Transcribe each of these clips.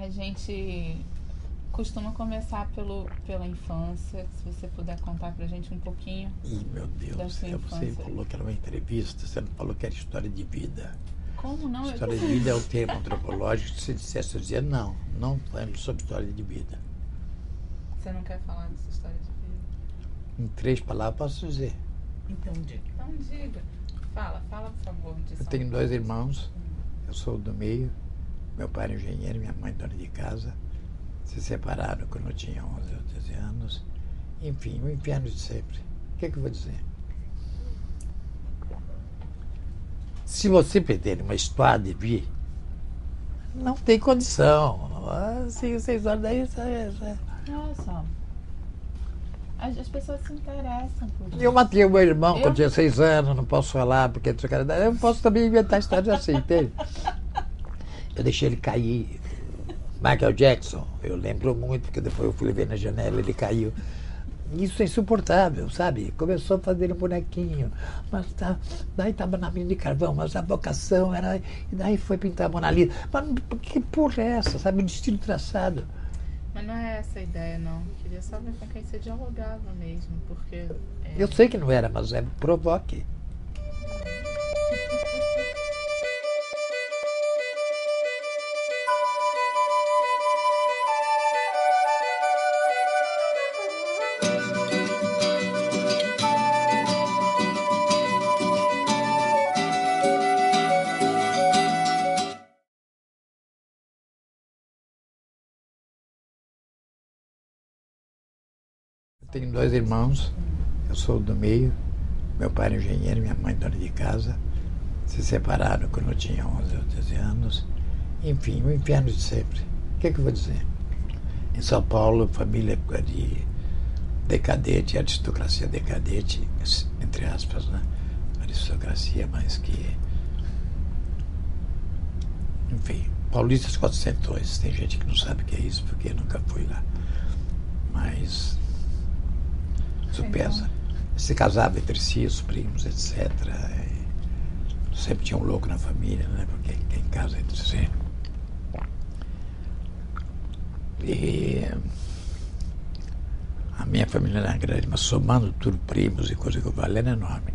A gente costuma começar pela infância. Se você puder contar pra gente um pouquinho. Ih, meu Deus da do sua céu, você infância. falou que era uma entrevista, você não falou que era história de vida. Como não? História de vida é o termo antropológico. Se dissesse, eu dizia, não falamos sobre história de vida. Você não quer falar dessa história de vida? Em 3 palavras posso dizer. Então diga. Fala, por favor. Eu tenho 2 irmãos, eu sou do meio, meu pai era engenheiro, minha mãe dona de casa. Se separaram quando eu tinha 11 ou 13 anos. Enfim, o inferno de sempre. O que é que eu vou dizer? Se você pretende uma história de vida, não tem condição. Assim, 6 horas daí... Olha só. As pessoas se interessam por isso. Eu matei o meu irmão quando tinha 6 anos, não posso falar, porque eu posso também inventar histórias assim, entende? Eu deixei ele cair. Michael Jackson, eu lembro muito, porque depois eu fui ver na janela, ele caiu. Isso é insuportável, sabe? Começou a fazer um bonequinho, mas daí estava na mina de carvão, mas a vocação era... E daí foi pintar a Mona Lisa. Mas que porra é essa, sabe? O destino traçado. Mas não é essa a ideia, não. Eu queria saber com quem você dialogava mesmo, porque... Eu sei que não era, mas provoque. Tenho 2 irmãos, eu sou do meio, meu pai era engenheiro, minha mãe dona de casa. Se separaram quando eu tinha 11 ou 13 anos. Enfim, o inferno de sempre. O que é que eu vou dizer? Em São Paulo, família de decadente, aristocracia decadente, entre aspas, né? Aristocracia, mas que... Enfim, paulistas quatrocentões. Tem gente que não sabe o que é isso, porque nunca foi lá. Mas... isso pesa. Se casava entre si, os primos, etc. Sempre tinha um louco na família, né? Porque quem casa entre si. E a minha família era grande, mas somando tudo, primos e coisa que eu falei, era enorme.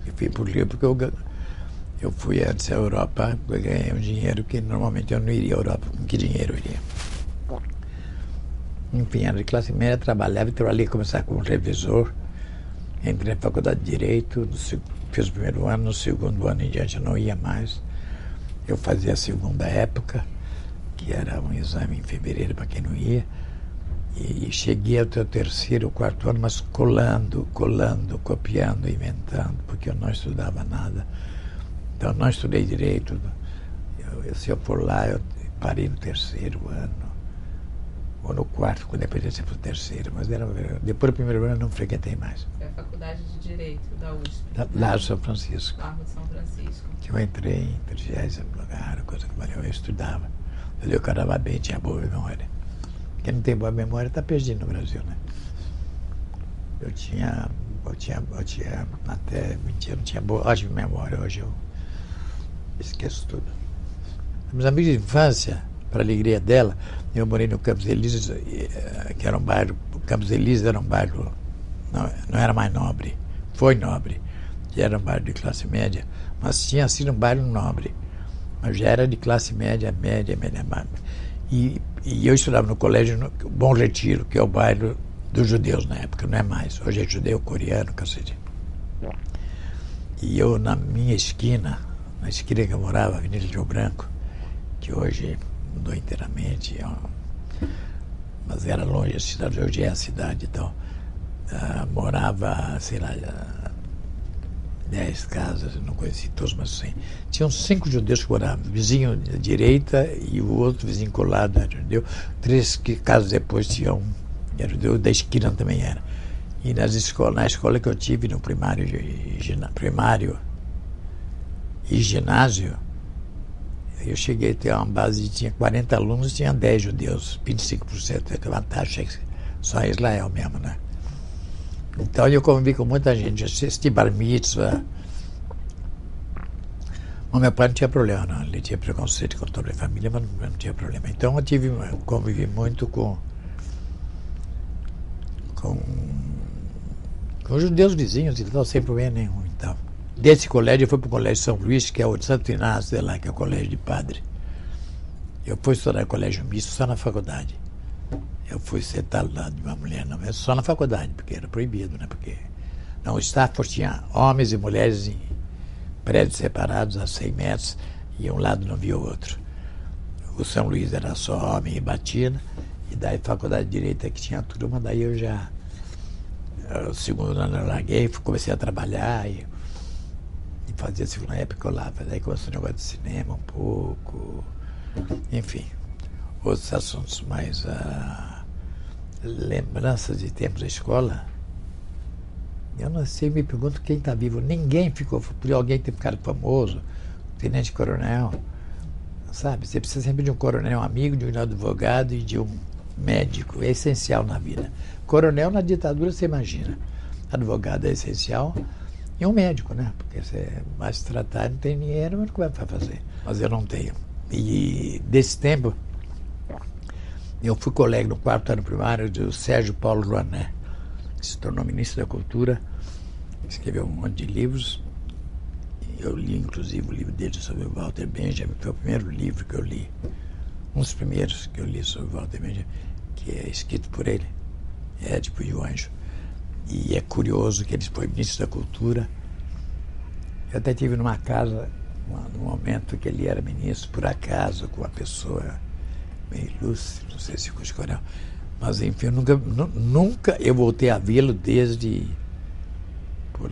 Eu fui por livro porque eu fui antes à Europa, eu ganhei um dinheiro que normalmente eu não iria à Europa. Com que dinheiro eu iria? Enfim, era de classe média, trabalhava, então ali começar como revisor. Entrei na faculdade de Direito, fiz o primeiro ano, no segundo ano em diante eu não ia mais. Eu fazia a segunda época, que era um exame em fevereiro para quem não ia. E cheguei até o terceiro, quarto ano, mas colando, copiando, inventando, porque eu não estudava nada. Então eu não estudei Direito. Se eu for lá, eu parei no terceiro ano. Ou no quarto, quando depois ia para o terceiro, mas depois do primeiro ano eu não frequentei mais. É a faculdade de Direito da USP. Lá de São Francisco. Largo de São Francisco. Que eu entrei em 30º lugar, coisa que valeu, eu estudava. Eu carava bem, tinha boa memória. Quem não tem boa memória está perdido no Brasil, né? Eu tinha até 20 anos, tinha boa, ótima memória, hoje eu esqueço tudo. Meus amigos de infância, para a alegria dela, eu morei no Campos Elíseos, que era um bairro, o Campos Elíseos era um bairro, não era mais nobre, foi nobre, já era um bairro de classe média, mas tinha sido um bairro nobre, mas já era de classe média. E eu estudava no colégio Bom Retiro, que é o bairro dos judeus na época, não é mais, hoje é judeu, coreano, cacete. E eu, na minha esquina, na esquina que eu morava, Avenida Rio Branco, que hoje mudou inteiramente, mas era longe, a cidade hoje é a cidade, então morava, sei lá, 10 casas, não conheci todos, mas sim. Tinham 5 judeus que moravam, vizinho à direita e o outro vizinho colado era judeu. 3 casas depois tinham era judeu, da esquina também era. E na escola que eu tive no primário e ginásio, eu cheguei a ter uma base, tinha 40 alunos, tinha 10 judeus, 25%, que é uma taxa só em Israel mesmo, né? Então eu convivi com muita gente, assisti bar mitzvah, O meu pai não tinha problema, não. Ele tinha preconceito com toda a família, mas não tinha problema. Então eu convivi muito com os judeus vizinhos e tal, sem problema nenhum. Então. Desse colégio eu fui para o Colégio São Luís, que é o de Santo Inácio, lá, que é o colégio de padre. Eu fui estudar no colégio misto só na faculdade. Eu fui sentado lá de uma mulher, não, mas só na faculdade, porque era proibido, né? Porque não, o Stafford tinha homens e mulheres em prédios separados a 100 metros, e um lado não via o outro. O São Luís era só homem e batina, e daí faculdade de Direito que tinha turma, daí eu já, o segundo ano eu larguei, comecei a trabalhar e fazia segunda época lá, daí começou o negócio de cinema um pouco, enfim, outros assuntos, mas lembranças de tempos da escola, eu não sei, me pergunto quem está vivo. Ninguém ficou, podia alguém ter ficado famoso, tenente-coronel, sabe? Você precisa sempre de um coronel amigo, de um advogado e de um médico, é essencial na vida. Coronel na ditadura, você imagina, advogado é essencial e um médico, né? Porque você vai se tratar, não tem dinheiro, mas como é que vai fazer? Mas eu não tenho. E desse tempo, eu fui colega no 4º ano primário do Sérgio Paulo Rouanet, que se tornou ministro da Cultura, escreveu um monte de livros. Eu li, inclusive, o livro dele sobre o Walter Benjamin, foi o primeiro livro que eu li, um dos primeiros que eu li sobre o Walter Benjamin, que é escrito por ele, Édipo e o Anjo. E é curioso que ele foi ministro da Cultura. Eu até tive numa casa, no momento que ele era ministro, por acaso, com uma pessoa meio ilustre, não sei se ficou escolhendo. Mas, enfim, nunca eu voltei a vê-lo desde,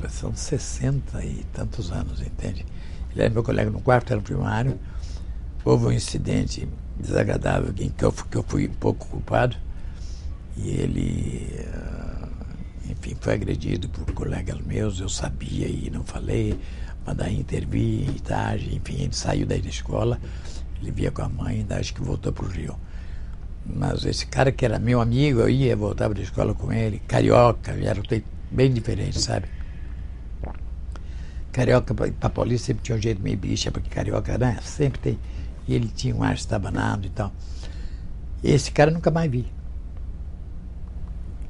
são 60 e tantos anos, entende? Ele era meu colega no 4º ano primário. Houve um incidente desagradável em que eu fui um pouco culpado. E ele, enfim, foi agredido por colegas meus. Eu sabia e não falei, mas daí intervi tarde. Enfim, ele saiu daí da escola. Ele via com a mãe, daí acho que voltou para o Rio. Mas esse cara que era meu amigo, eu ia, voltava da escola com ele, carioca, era bem diferente, sabe? Carioca para paulista sempre tinha um jeito meio bicha, porque carioca, né, sempre tem. E ele tinha um ar estabanado e tal. Esse cara eu nunca mais vi.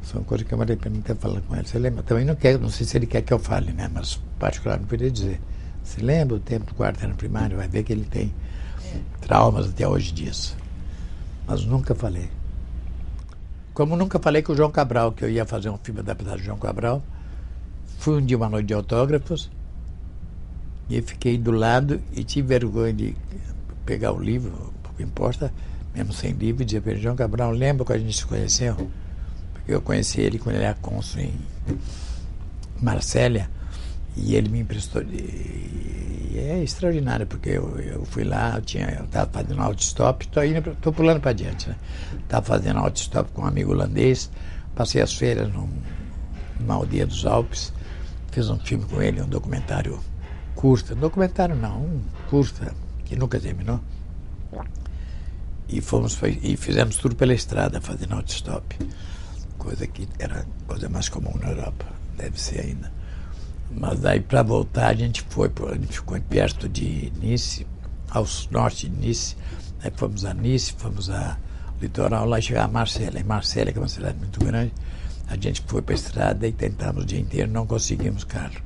São coisas que eu mandei para mim até falar com ele. Você lembra? Também não sei se ele quer que eu fale, né? Mas particular não poderia dizer. Você lembra o tempo do 4º ano primário? Vai ver que ele tem traumas até hoje disso. Mas nunca falei. Como nunca falei com o João Cabral, que eu ia fazer um filme adaptado do João Cabral. Fui um dia uma noite de autógrafos e fiquei do lado e tive vergonha de pegar o livro, pouco importa, mesmo sem livro, e dizer para ele: João Cabral, lembra que a gente se conheceu? Porque eu conheci ele quando ele era cônsul em Marsella e ele me emprestou. E é extraordinário, porque eu fui lá, eu estava fazendo autostop, estou pulando para adiante, né? Estava fazendo autostop com um amigo holandês, passei as férias numa aldeia dos Alpes, fiz um filme com ele, um documentário curta, um curta, que nunca terminou, e fizemos tudo pela estrada, fazendo autostop, coisa que era coisa mais comum na Europa, deve ser ainda. Mas aí, para voltar, a gente ficou perto de Nice, ao norte de Nice. Aí fomos a Nice, fomos ao litoral, lá chegar a Marsella. Em Marsella, que é uma cidade muito grande, a gente foi para a estrada e tentamos o dia inteiro, não conseguimos carro.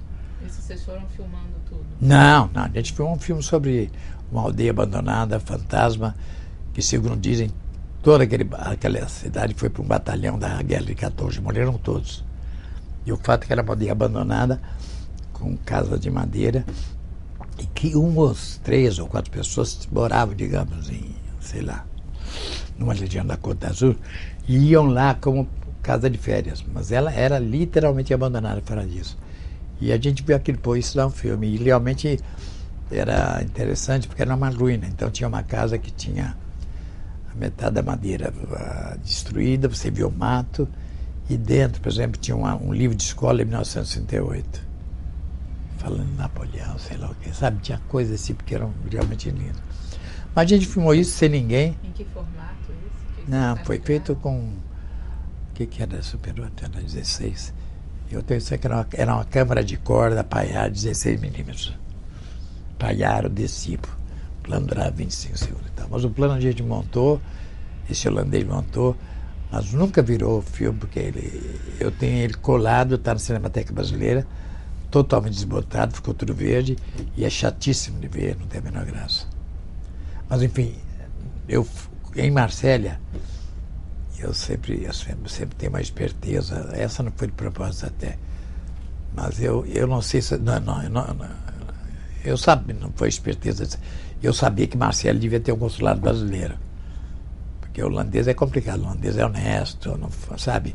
Isso vocês foram filmando tudo? Não, a gente filmou um filme sobre uma aldeia abandonada, fantasma, que, segundo dizem, toda aquela cidade foi para um batalhão da Guerra de 14, morreram todos. E o fato é que era uma aldeia abandonada, com casa de madeira, e que umas 3 ou 4 pessoas moravam, digamos, sei lá, numa região da Côte d'Azur, e iam lá como casa de férias, mas ela era literalmente abandonada fora disso. E a gente viu aquilo, isso dá um filme, e realmente era interessante, porque era uma ruína, então tinha uma casa que tinha a metade da madeira destruída, você viu o mato, e dentro, por exemplo, tinha um livro de escola em 1968. Falando em Napoleão, sei lá o que, sabe? Tinha coisas assim, porque eram realmente lindas. Mas a gente filmou isso sem ninguém. Em que formato isso? Não, foi feito com... O que era? Super 8? Era 16. Eu tenho isso que era uma câmera de corda apaiada, 16 milímetros. Paiaro, desci. O plano durava 25 segundos e tal. Mas o plano a gente montou, esse holandês montou, mas nunca virou filme, porque eu tenho ele colado, está na Cinemateca Brasileira, totalmente desbotado, ficou tudo verde, e é chatíssimo de ver, não tem a menor graça. Mas, enfim, em Marsella, eu sempre tenho uma esperteza, essa não foi de propósito até, mas eu não sei se... Eu sabia, não foi esperteza, eu sabia que Marsella devia ter um consulado brasileiro, porque o holandês é complicado, o holandês é honesto, não, sabe?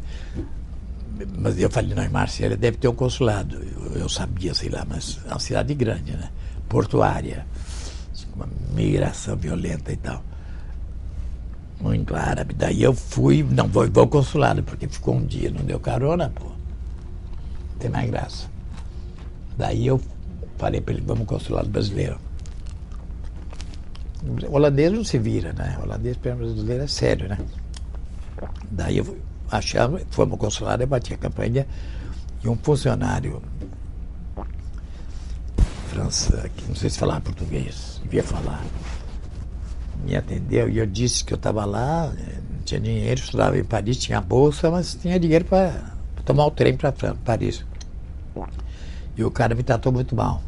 Mas eu falei, não, em Marsella deve ter um consulado. Eu sabia, sei lá, mas é uma cidade grande, né? Portuária, uma migração violenta e tal. Muito árabe. Daí eu fui, não vou ao consulado, porque ficou um dia, não deu carona, pô. Não tem mais graça. Daí eu falei para ele, vamos ao consulado brasileiro. O holandês não se vira, né? O holandês para o brasileiro é sério, né? Daí eu achamos, fomos ao consulado, eu bati a campanha e um funcionário França, que não sei se falava português, devia falar, me atendeu e eu disse que eu estava lá, não tinha dinheiro, estudava em Paris, tinha bolsa, mas tinha dinheiro para tomar o trem para Paris. E o cara me tratou muito mal.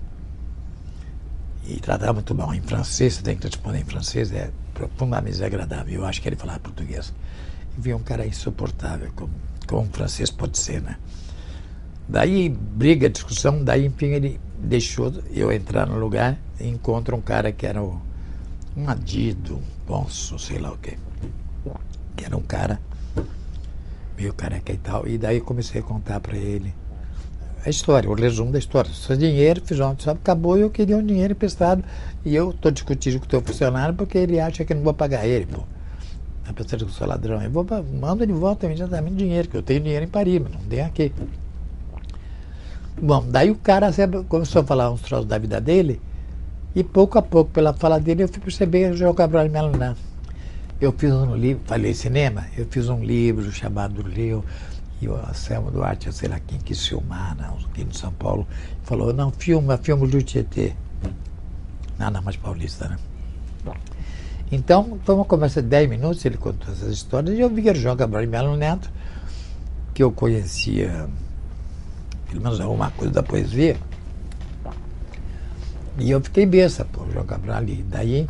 E tratava muito mal em francês, você tem que responder em francês, é profundamente desagradável. Eu acho que ele falava português. E vi um cara insuportável, como um francês pode ser, né? Daí, briga, discussão, daí, enfim, ele deixou eu entrar no lugar e encontro um cara que era um adido, um bonso, sei lá o quê. Que era um cara meio careca e tal. E daí comecei a contar para ele a história, o resumo da história. Seu dinheiro, fiz ontem, sabe, acabou e eu queria um dinheiro emprestado. E eu estou discutindo com o teu funcionário porque ele acha que eu não vou pagar ele, pô. A pessoa que eu sou ladrão, eu vou, manda de volta imediatamente dinheiro, que eu tenho dinheiro em Paris, mas não tenho aqui. Bom, daí o cara começou a falar uns troços da vida dele, e pouco a pouco, pela fala dele, eu fui perceber o João Cabral de Melo. Eu fiz um livro, falei cinema, eu fiz um livro chamado Rio, e o Anselmo Duarte, sei lá quem quis filmar, aqui em São Paulo, falou, não, filma o Rio Tietê. Nada mais paulista, né? Então, foi uma conversa de 10 minutos, ele contou essas histórias, e eu vi que era o João Cabral de Melo Neto, que eu conhecia, pelo menos alguma coisa da poesia, e eu fiquei besta, pô, o João Cabral ali. Daí,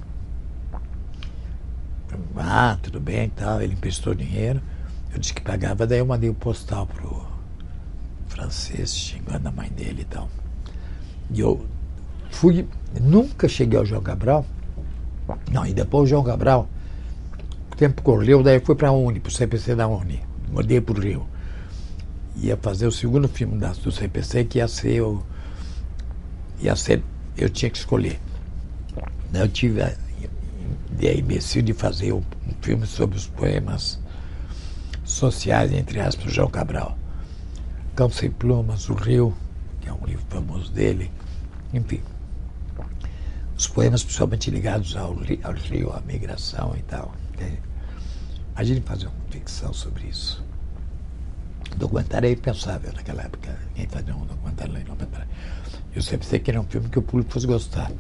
tudo bem e tal, ele emprestou dinheiro, eu disse que pagava, daí eu mandei o postal pro francês, xingando a mãe dele e tal. E eu nunca cheguei ao João Cabral. Não, e depois o João Cabral, o tempo correu, daí eu fui para a Uni, para o CPC da Uni, mudei para o Rio. Ia fazer o segundo filme do CPC, que eu tinha que escolher. Eu tive a ideia imbecil de fazer um filme sobre os poemas sociais, entre aspas, do João Cabral. Cão Sem Plumas, O Rio, que é um livro famoso dele, enfim. Os poemas principalmente ligados ao Rio, à migração e tal. Imagine fazer uma ficção sobre isso. Documentário é impensável naquela época. Ninguém fazia um documentário lá em 90. Eu sempre sei que era um filme que o público fosse gostar.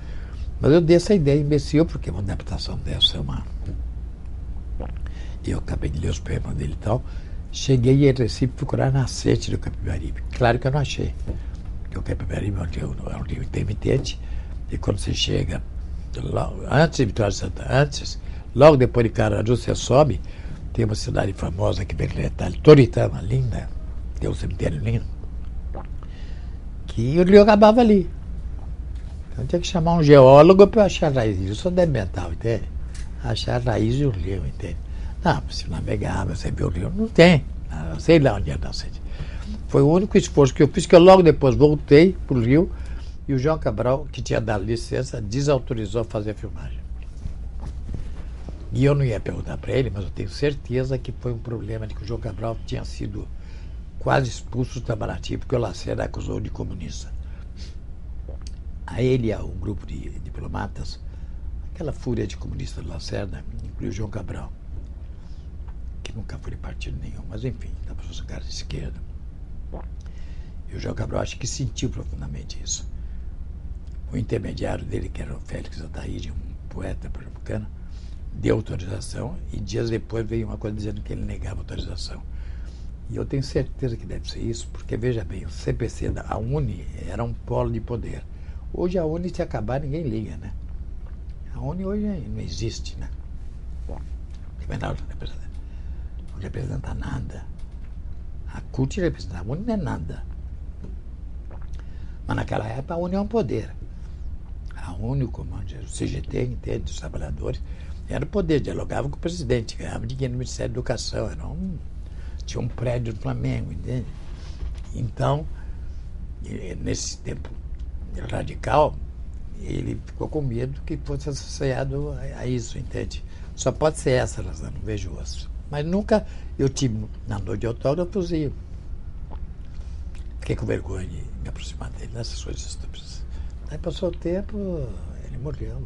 Mas eu dei essa ideia imbecil, porque uma adaptação dessa é uma... E eu acabei de ler os poemas dele e tal. Cheguei em Recife procurar na sete do Capibaribe. Claro que eu não achei. Porque o Capibaribe é um rio intermitente. E quando você chega, antes de Vitória de Santa, logo depois de Caraju, você sobe, tem uma cidade famosa que vem de Toritama, linda, tem um cemitério lindo, que o rio acabava ali. Então tinha que chamar um geólogo para achar a raiz. Eu sou mental, entende? Achar a raiz do rio, entende? Não, se navegava, você viu o rio, não tem. Não sei lá onde é a nascente. Foi o único esforço que eu fiz, que eu logo depois voltei para o rio. E o João Cabral, que tinha dado licença, desautorizou a fazer a filmagem. E eu não ia perguntar para ele, mas eu tenho certeza que foi um problema de que o João Cabral tinha sido quase expulso do Itamaraty, porque o Lacerda acusou de comunista. A ele e a um grupo de diplomatas, aquela fúria de comunista do Lacerda, incluiu o João Cabral, que nunca foi de partido nenhum, mas enfim, da pessoa cara de esquerda. E o João Cabral acho que sentiu profundamente isso. o intermediário dele, que era o Félix Ataíde, um poeta pernambucano, deu autorização e dias depois veio uma coisa dizendo que ele negava autorização. E eu tenho certeza que deve ser isso, porque, veja bem, o CPC, a UNE, era um polo de poder. Hoje a UNE, se acabar, ninguém liga, né? A UNE hoje não existe, né? Bom, não representa nada. A CUT representa, a UNE não é nada. Mas naquela época a UNE é um poder. A UNE, o comando, o CGT, entende, os trabalhadores, era o poder, dialogava com o presidente, ganhava dinheiro no Ministério da Educação, tinha um prédio do Flamengo, entende? Então, nesse tempo radical, ele ficou com medo que fosse associado a isso, entende? Só pode ser essa a razão, não vejo outra. Mas nunca eu tive, na noite de autógrafos, e fiquei com vergonha de me aproximar dele, nessas coisas estúpidas. Aí passou o tempo, ele morreu,